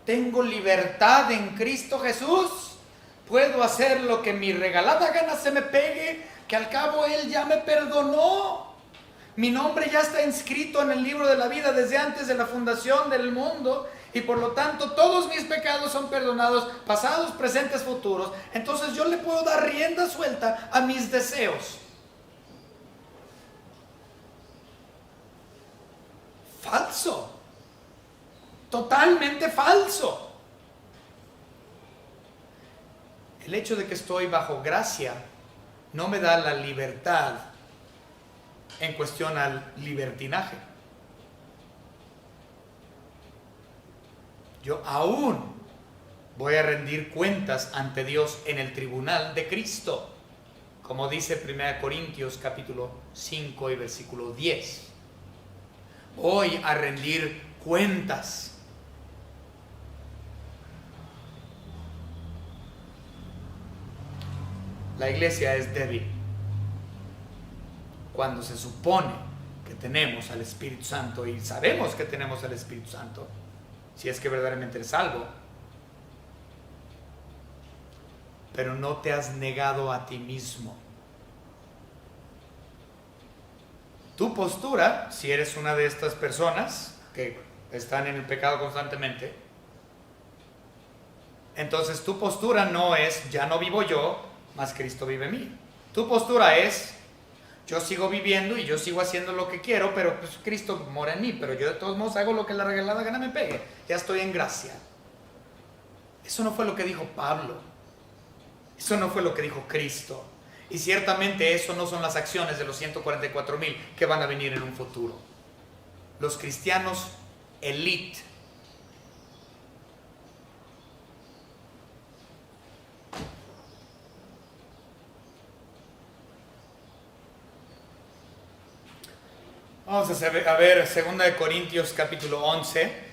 tengo libertad en Cristo Jesús, puedo hacer lo que mi regalada gana se me pegue, que al cabo Él ya me perdonó. Mi nombre ya está inscrito en el libro de la vida desde antes de la fundación del mundo, y por lo tanto todos mis pecados son perdonados, pasados, presentes, futuros. Entonces yo le puedo dar rienda suelta a mis deseos. Falso. Totalmente falso. El hecho de que estoy bajo gracia no me da la libertad en cuestión al libertinaje. Yo aún voy a rendir cuentas ante Dios en el tribunal de Cristo, como dice 1 Corintios capítulo 5 y versículo 10. Voy a rendir cuentas. La iglesia es débil cuando se supone que tenemos al Espíritu Santo, y sabemos que tenemos al Espíritu Santo, si es que verdaderamente eres salvo, pero no te has negado a ti mismo. Tu postura, si eres una de estas personas que están en el pecado constantemente, entonces tu postura no es ya no vivo yo, mas Cristo vive en mí. Tu postura es yo sigo viviendo y yo sigo haciendo lo que quiero, pero pues Cristo mora en mí, pero yo de todos modos hago lo que la regalada gana me pegue. Ya estoy en gracia. Eso no fue lo que dijo Pablo. Eso no fue lo que dijo Cristo. Y ciertamente eso no son las acciones de los 144,000 que van a venir en un futuro. Los cristianos elite. Vamos a ver 2 Corintios capítulo 11.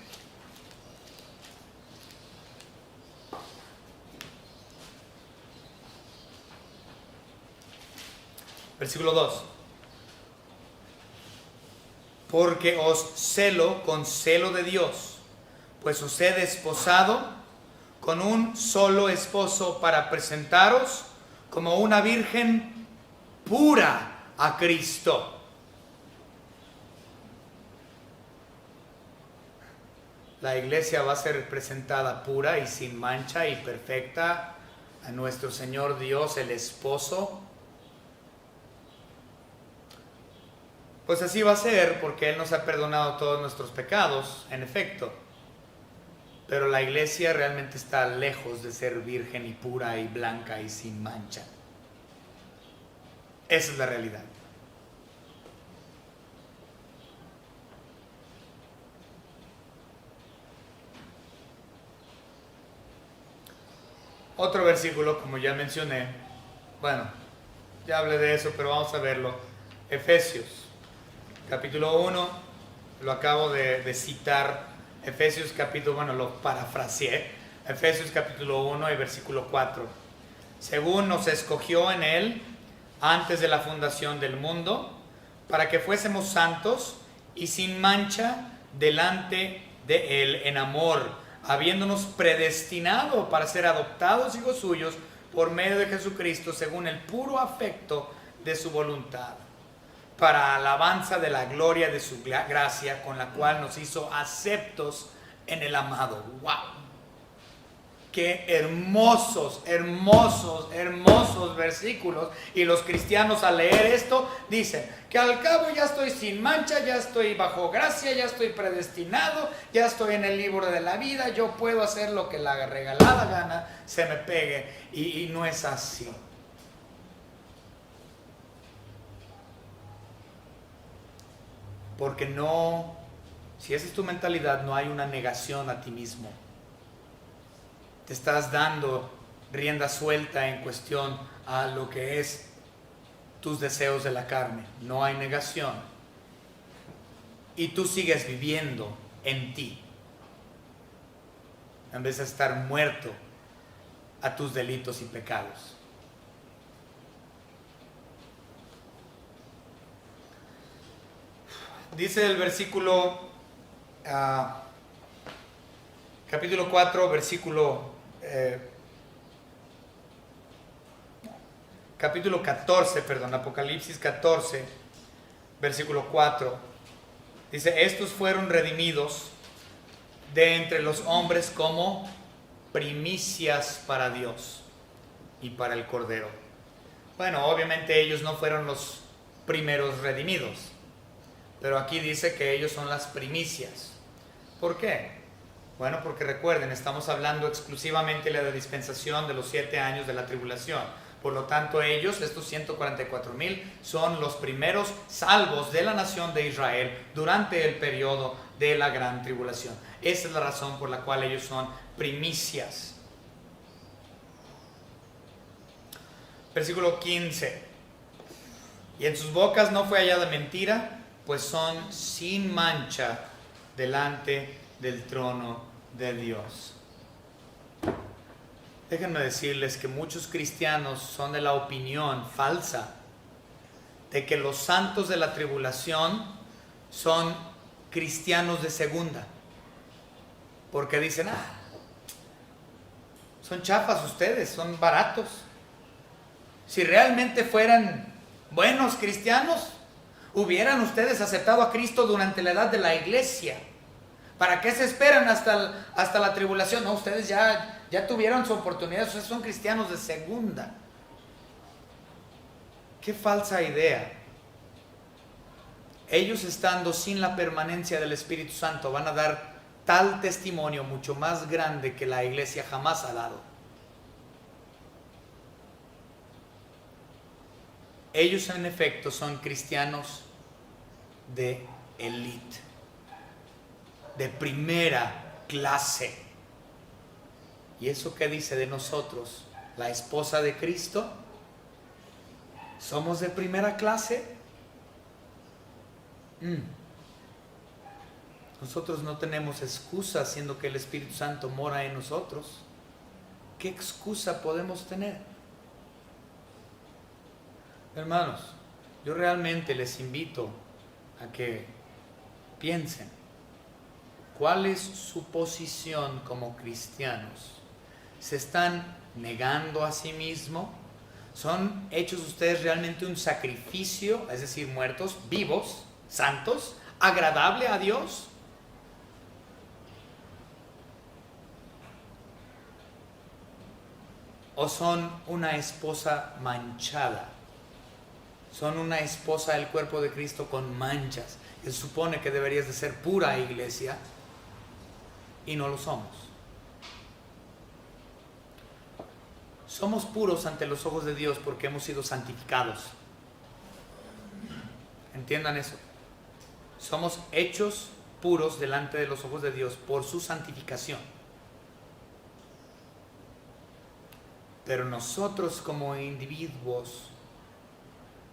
Versículo 2. Porque os celo con celo de Dios, pues os he desposado con un solo esposo para presentaros como una virgen pura a Cristo. La iglesia va a ser presentada pura y sin mancha y perfecta a nuestro Señor Dios, el esposo. Pues así va a ser porque Él nos ha perdonado todos nuestros pecados, en efecto. Pero la iglesia realmente está lejos de ser virgen y pura y blanca y sin mancha. Esa es la realidad. Otro versículo, como ya mencioné, bueno, ya hablé de eso, pero vamos a verlo. Efesios, capítulo 1, lo acabo de citar. Efesios capítulo, bueno, lo parafraseé. Efesios capítulo 1 y versículo 4. Según nos escogió en Él antes de la fundación del mundo, para que fuésemos santos y sin mancha delante de Él en amor, habiéndonos predestinado para ser adoptados hijos suyos por medio de Jesucristo, según el puro afecto de su voluntad, para alabanza de la gloria de su gracia, con la cual nos hizo aceptos en el amado. ¡Wow! Qué hermosos, hermosos, hermosos versículos. Y los cristianos al leer esto dicen que al cabo ya estoy sin mancha, ya estoy bajo gracia, ya estoy predestinado, ya estoy en el libro de la vida, yo puedo hacer lo que la regalada gana se me pegue. Y no es así. Porque no, si esa es tu mentalidad, no hay una negación a ti mismo. Te estás dando rienda suelta en cuestión a lo que es tus deseos de la carne. No hay negación. Y tú sigues viviendo en ti, en vez de estar muerto a tus delitos y pecados. Dice el versículo, capítulo 4, versículo capítulo 14, perdón, Apocalipsis 14, versículo 4, dice: estos fueron redimidos de entre los hombres como primicias para Dios y para el Cordero. Bueno, obviamente ellos no fueron los primeros redimidos, pero aquí dice que ellos son las primicias. ¿Por qué? Bueno, porque recuerden, estamos hablando exclusivamente de la dispensación de los 7 años de la tribulación. Por lo tanto, ellos, estos 144,000, son los primeros salvos de la nación de Israel durante el periodo de la gran tribulación. Esa es la razón por la cual ellos son primicias. Versículo 15. Y en sus bocas no fue hallada mentira, pues son sin mancha delante del trono de Dios. Déjenme decirles que muchos cristianos son de la opinión falsa de que los santos de la tribulación son cristianos de segunda. Porque dicen, son chafas ustedes, son baratos. Si realmente fueran buenos cristianos, hubieran ustedes aceptado a Cristo durante la edad de la iglesia. ¿Para qué se esperan hasta la tribulación? No, ustedes ya tuvieron su oportunidad, ustedes son cristianos de segunda. Qué falsa idea. Ellos, estando sin la permanencia del Espíritu Santo, van a dar tal testimonio mucho más grande que la iglesia jamás ha dado. Ellos en efecto son cristianos de élite, de primera clase. ¿Y eso qué dice de nosotros, la esposa de Cristo? ¿Somos de primera clase? Nosotros no tenemos excusa, siendo que el Espíritu Santo mora en nosotros. ¿Qué excusa podemos tener? Hermanos, yo realmente les invito a que piensen, ¿cuál es su posición como cristianos? ¿Se están negando a sí mismos? ¿Son hechos ustedes realmente un sacrificio, es decir, muertos, vivos, santos, agradable a Dios? ¿O son una esposa manchada? Son una esposa del cuerpo de Cristo con manchas. Se supone que deberías de ser pura, iglesia, y no lo somos. Somos puros ante los ojos de Dios porque hemos sido santificados. Entiendan eso. Somos hechos puros delante de los ojos de Dios por su santificación. Pero nosotros como individuos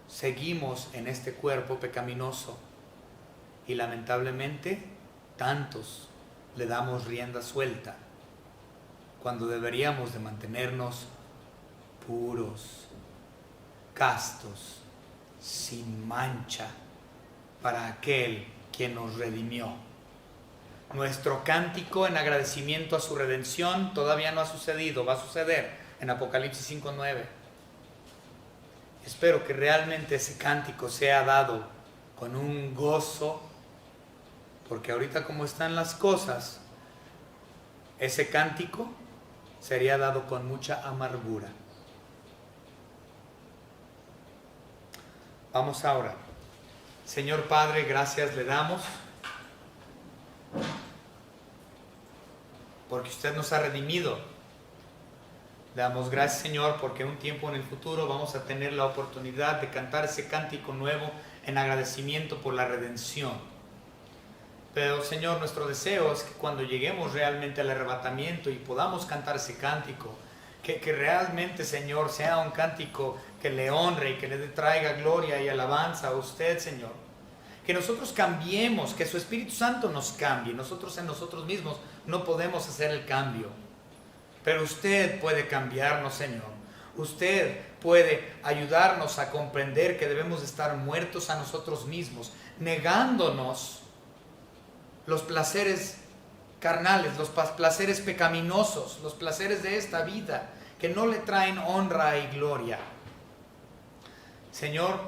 seguimos en este cuerpo pecaminoso y lamentablemente tantos le damos rienda suelta cuando deberíamos de mantenernos puros, castos, sin mancha para aquel quien nos redimió. Nuestro cántico en agradecimiento a su redención todavía no ha sucedido, va a suceder en Apocalipsis 5:9. Espero que realmente ese cántico sea dado con un gozo, porque ahorita como están las cosas, ese cántico sería dado con mucha amargura. Vamos ahora. Señor Padre, gracias le damos porque usted nos ha redimido. Le damos gracias, Señor, porque un tiempo en el futuro vamos a tener la oportunidad de cantar ese cántico nuevo en agradecimiento por la redención. Pero, Señor, nuestro deseo es que cuando lleguemos realmente al arrebatamiento y podamos cantar ese cántico, que realmente, Señor, sea un cántico que le honre y que le traiga gloria y alabanza a usted, Señor. Que nosotros cambiemos, que su Espíritu Santo nos cambie. Nosotros en nosotros mismos no podemos hacer el cambio. Pero usted puede cambiarnos, Señor. Usted puede ayudarnos a comprender que debemos estar muertos a nosotros mismos, negándonos los placeres carnales, los placeres pecaminosos, los placeres de esta vida que no le traen honra y gloria. Señor,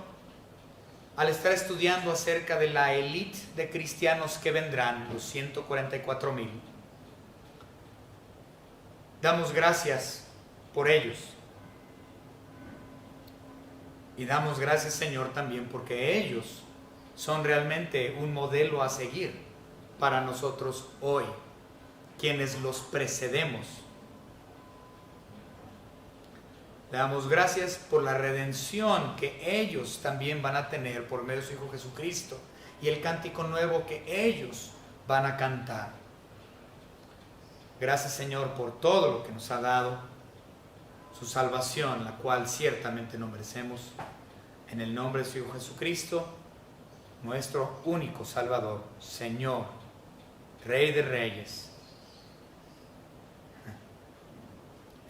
al estar estudiando acerca de la élite de cristianos que vendrán, los 144,000, damos gracias por ellos. Y damos gracias, Señor, también porque ellos son realmente un modelo a seguir para nosotros hoy, quienes los precedemos. Le damos gracias por la redención que ellos también van a tener por medio de su Hijo Jesucristo y el cántico nuevo que ellos van a cantar. Gracias, Señor, por todo lo que nos ha dado, su salvación, la cual ciertamente no merecemos. En el nombre de su Hijo Jesucristo, nuestro único Salvador, Señor, Rey de Reyes.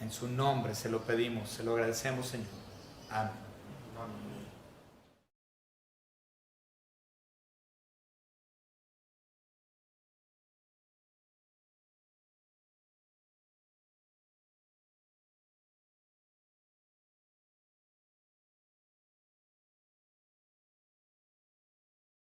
En su nombre se lo pedimos, se lo agradecemos, Señor. Amén. Amén.